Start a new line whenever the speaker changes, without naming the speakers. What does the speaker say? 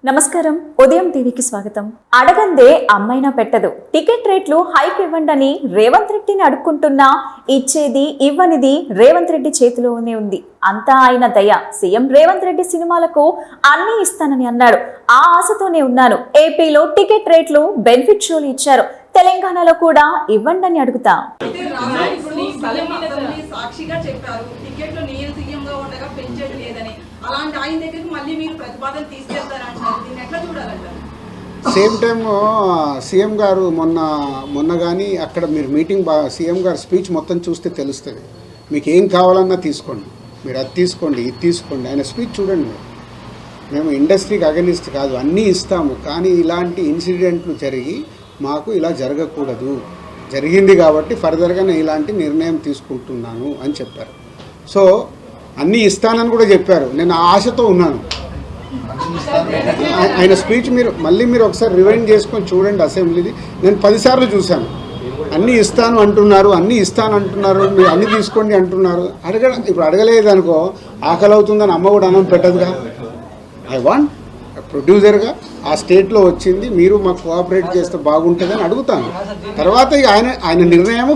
నమస్కారం ఉదయం టీవీకి స్వాగతం. అడగందే అమ్మైనా పెట్టదు. టికెట్ రేట్లు హైక్ ఇవ్వండి రేవంత్ రెడ్డిని అడుక్కుంటున్నా ఇచ్చేది ఇవ్వనిది రేవంత్ రెడ్డి చేతిలోనే ఉంది. అంతా ఆయన దయ. సీఎం రేవంత్ రెడ్డి సినిమాలకు అన్నీ ఇస్తానని అన్నాడు. ఆ ఆశతోనే ఉన్నాను. ఏపీలో టికెట్ రేట్లు బెనిఫిట్ షోలు ఇచ్చారు. తెలంగాణలో కూడా ఇవ్వండి అని అడుగుతా.
సాక్షిగా చెప్పారు టికెట్లు నేను సీఎంగా ఉండగా పెంచేది లేదని. అలాంటి ఆయన దగ్గరికి మళ్ళీ మీరు ప్రతిపాదన తీసుకెళ్తారంటారు. దీన్ని ఎట్లా చూడాలంటారు?
సేమ్ టైం సీఎం గారు మొన్న కానీ అక్కడ మీరు మీటింగ్ సీఎం గారు స్పీచ్ మొత్తం చూస్తే తెలుస్తుంది. మీకు ఏం కావాలన్నా తీసుకోండి, మీరు అది తీసుకోండి ఇది తీసుకోండి. ఆయన స్పీచ్ చూడండి. మేము ఇండస్ట్రీకి అగనిస్ట్ కాదు, అన్నీ ఇస్తాము, కానీ ఇలాంటి ఇన్సిడెంట్లు జరిగి మాకు ఇలా జరగకూడదు, జరిగింది కాబట్టి ఫర్దర్గా నేను ఇలాంటి నిర్ణయం తీసుకుంటున్నాను అని చెప్పారు. సో అన్నీ ఇస్తానని కూడా చెప్పారు. నేను ఆ ఆశతో ఉన్నాను. ఆయన స్పీచ్ మీరు ఒకసారి రివైండ్ చేసుకొని చూడండి అసెంబ్లీది. నేను 10 సార్లు చూశాను. అన్నీ ఇస్తాను అంటున్నారు, అన్నీ ఇస్తాను అంటున్నారు, మీరు అన్నీ తీసుకోండి అంటున్నారు. ఇప్పుడు అడగలేదు అనుకో, ఆకలి అవుతుందని అమ్మ కూడా అన్నం పెట్టదుగా. ఐ వాంట్ ప్రొడ్యూసర్గా ఆ స్టేట్లో వచ్చింది, మీరు మాకు కోఆపరేట్ చేస్తే బాగుంటుందని అడుగుతాను. తర్వాత ఆయన నిర్ణయం